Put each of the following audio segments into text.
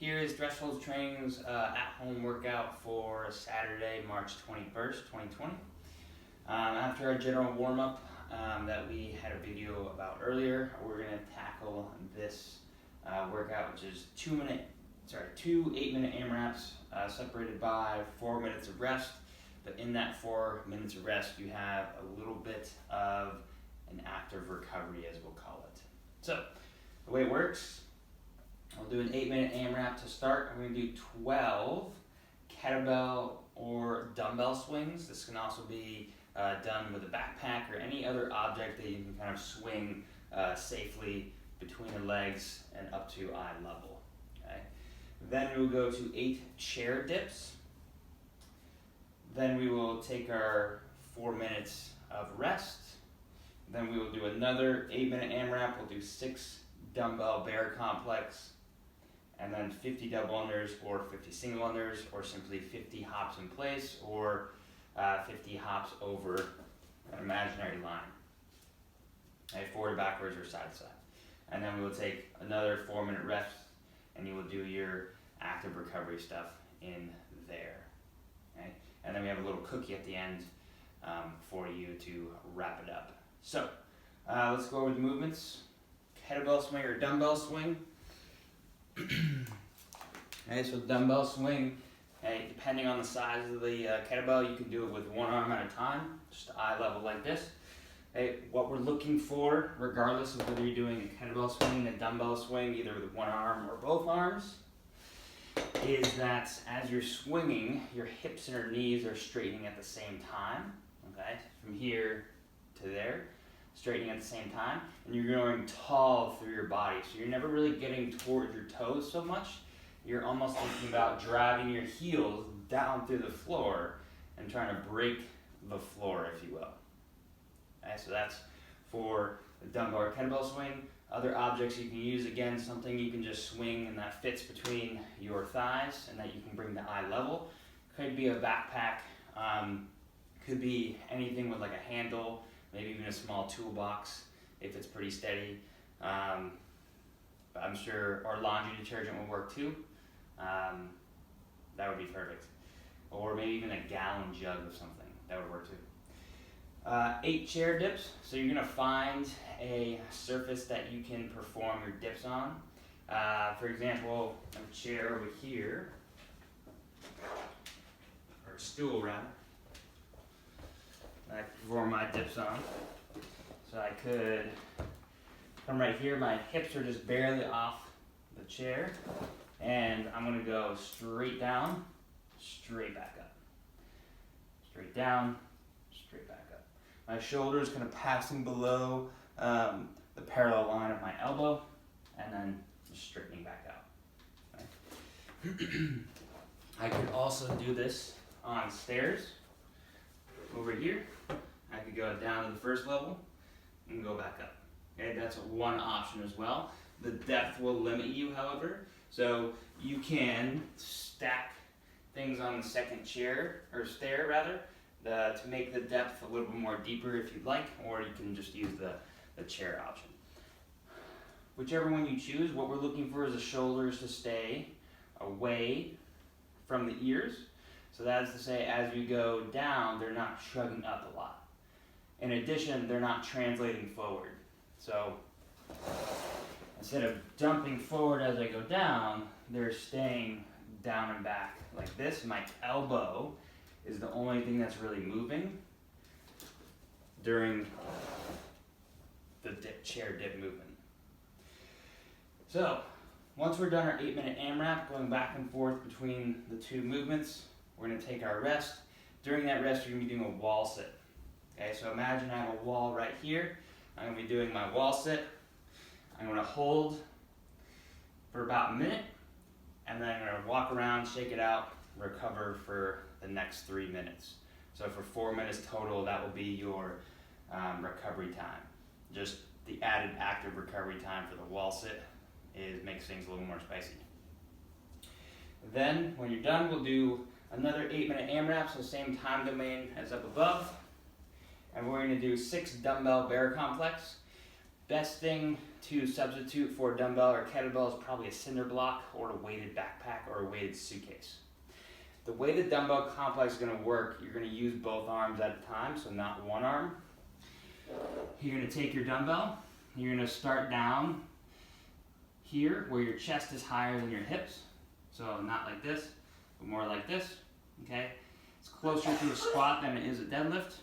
Here is Threshold Training's at-home workout for Saturday, March 21st, 2020. After our general warm-up that we had a video about earlier, we're going to tackle this workout, which is two 8-minute AMRAPs separated by 4 minutes of rest. But in that 4 minutes of rest, you have a little bit of an active recovery, as we'll call it. So the way it works, I'll do an 8-minute AMRAP to start. I'm going to do 12 kettlebell or dumbbell swings. This can also be done with a backpack or any other object that you can kind of swing safely between the legs and up to eye level. Okay. Then we'll go to 8 chair dips. Then we will take our 4 minutes of rest. Then we will do another 8-minute AMRAP. We'll do 6 dumbbell bear complex, and then 50 double unders or 50 single unders, or simply 50 hops in place, or 50 hops over an imaginary line. Okay, forward, backwards, or side to side. And then we will take another 4-minute rest, and you will do your active recovery stuff in there. Okay? And then we have a little cookie at the end for you to wrap it up. So let's go over the movements. Kettlebell swing or dumbbell swing. Okay, so dumbbell swing, okay, depending on the size of the kettlebell, you can do it with one arm at a time, just eye level like this. Okay, what we're looking for, regardless of whether you're doing a kettlebell swing, a dumbbell swing, either with one arm or both arms, is that as you're swinging, your hips and your knees are straightening at the same time. Okay, from here to there, straightening at the same time, and you're going tall through your body. So you're never really getting towards your toes so much. You're almost thinking about driving your heels down through the floor and trying to break the floor, if you will. Okay, so that's for the dumbbell or kettlebell swing. Other objects you can use, again, something you can just swing and that fits between your thighs and that you can bring to eye level. Could be a backpack, could be anything with like a handle, maybe even a small toolbox if it's pretty steady. I'm sure our laundry detergent will work too. That would be perfect. Or maybe even a gallon jug of something, that would work too. 8 chair dips, so you're gonna find a surface that you can perform your dips on. For example, a chair over here, or a stool rather, I perform my dips on. So I could come right here, my hips are just barely off the chair, and I'm gonna go straight down, straight back up. Straight down, straight back up. My shoulders kind of passing below the parallel line of my elbow, and then just straightening back out. Okay. I could also do this on stairs. Over here, I could go down to the first level and go back up. Okay, that's one option as well. The depth will limit you, however, so you can stack things on the second chair, or stair rather, to make the depth a little bit more deeper if you'd like, or you can just use the chair option. Whichever one you choose, what we're looking for is the shoulders to stay away from the ears. So that is to say, as we go down, they're not shrugging up a lot. In addition, they're not translating forward. So instead of jumping forward as I go down, they're staying down and back like this. My elbow is the only thing that's really moving during the chair dip movement. So once we're done our 8-minute AMRAP, going back and forth between the two movements, we're going to take our rest. During that rest, you're going to be doing a wall sit. Okay, so imagine I have a wall right here. I'm going to be doing my wall sit. I'm going to hold for about a minute, and then I'm going to walk around, shake it out, recover for the next 3 minutes. So for 4 minutes total, that will be your recovery time. Just the added active recovery time for the wall sit makes things a little more spicy. Then, when you're done, we'll do another 8-minute AMRAP, so same time domain as up above. And we're going to do 6 dumbbell bear complex. Best thing to substitute for a dumbbell or kettlebell is probably a cinder block or a weighted backpack or a weighted suitcase. The way the dumbbell complex is going to work, you're going to use both arms at a time, so not one arm. You're going to take your dumbbell, you're going to start down here where your chest is higher than your hips. So not like this, but more like this, okay? It's closer to a squat than it is a deadlift.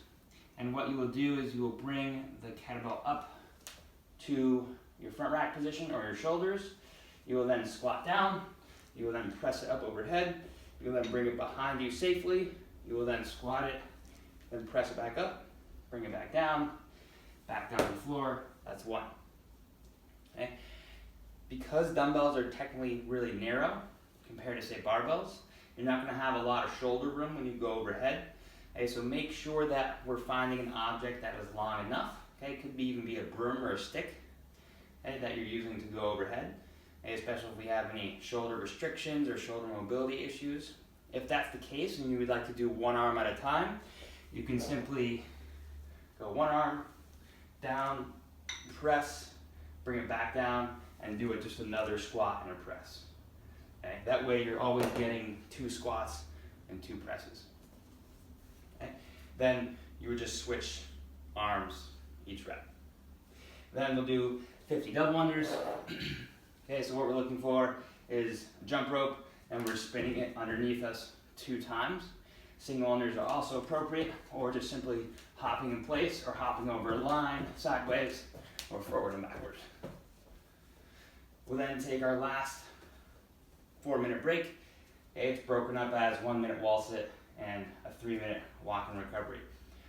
And what you will do is you will bring the kettlebell up to your front rack position or your shoulders. You will then squat down. You will then press it up overhead. You will then bring it behind you safely. You will then squat it, then press it back up, bring it back down to the floor. That's one. Okay? Because dumbbells are technically really narrow compared to, say, barbells, you're not going to have a lot of shoulder room when you go overhead. Okay, so make sure that we're finding an object that is long enough. Okay, it could even be a broom or a stick, okay, that you're using to go overhead, okay, especially if we have any shoulder restrictions or shoulder mobility issues. If that's the case and you would like to do one arm at a time, you can simply go one arm, down, press, bring it back down, and do it just another squat and a press. Okay? That way you're always getting 2 squats and 2 presses. Okay? Then you would just switch arms each rep. Then we'll do 50 double unders. Okay, so what we're looking for is a jump rope, and we're spinning it underneath us 2 times. Single unders are also appropriate, or just simply hopping in place or hopping over a line sideways or forward and backwards. We'll then take our last 4-minute break. Okay, it's broken up as 1-minute wall sit and a 3-minute walk and recovery.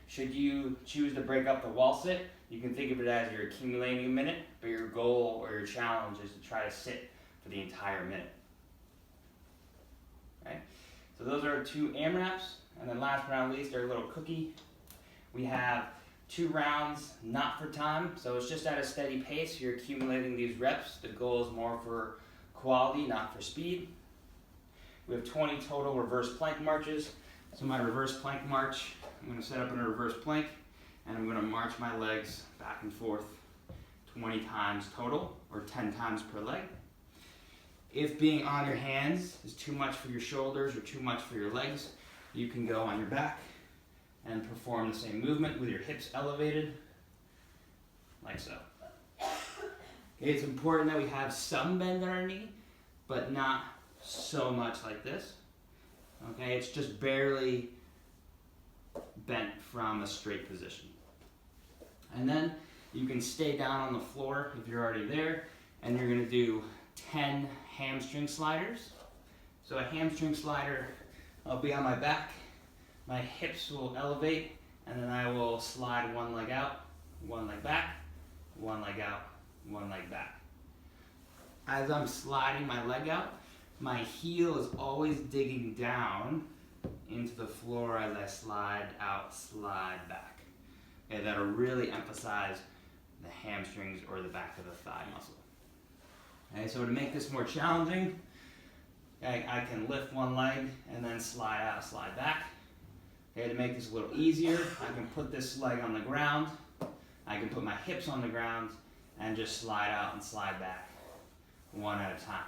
Should you choose to break up the wall sit, you can think of it as you're accumulating a minute, but your goal or your challenge is to try to sit for the entire minute. Okay? So those are 2 AMRAPs, and then last but not least, our little cookie. We have 2 rounds, not for time, so it's just at a steady pace. You're accumulating these reps. The goal is more for quality, not for speed. We have 20 total reverse plank marches. So my reverse plank march, I'm going to set up in a reverse plank, and I'm going to march my legs back and forth 20 times total, or 10 times per leg. If being on your hands is too much for your shoulders or too much for your legs, you can go on your back and perform the same movement with your hips elevated, like so. Okay, it's important that we have some bend in our knee, but not so much like this. Okay, it's just barely bent from a straight position. And then you can stay down on the floor if you're already there, and you're going to do 10 hamstring sliders. So a hamstring slider, I'll be on my back, my hips will elevate, and then I will slide one leg out, one leg back, one leg out, one leg back. As I'm sliding my leg out, my heel is always digging down into the floor as I slide out, slide back. Okay, that'll really emphasize the hamstrings or the back of the thigh muscle. Okay, so to make this more challenging, I can lift one leg and then slide out, slide back. Okay, to make this a little easier, I can put this leg on the ground, I can put my hips on the ground, and just slide out and slide back, one at a time.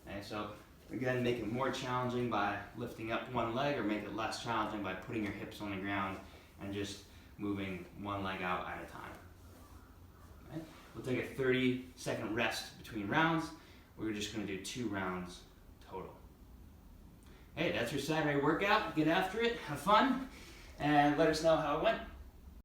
Okay, so again, make it more challenging by lifting up one leg, or make it less challenging by putting your hips on the ground and just moving one leg out at a time. Okay? We'll take a 30-second rest between rounds. We're just going to do 2 rounds total. Hey, that's your Saturday workout. Get after it, have fun, and let us know how it went.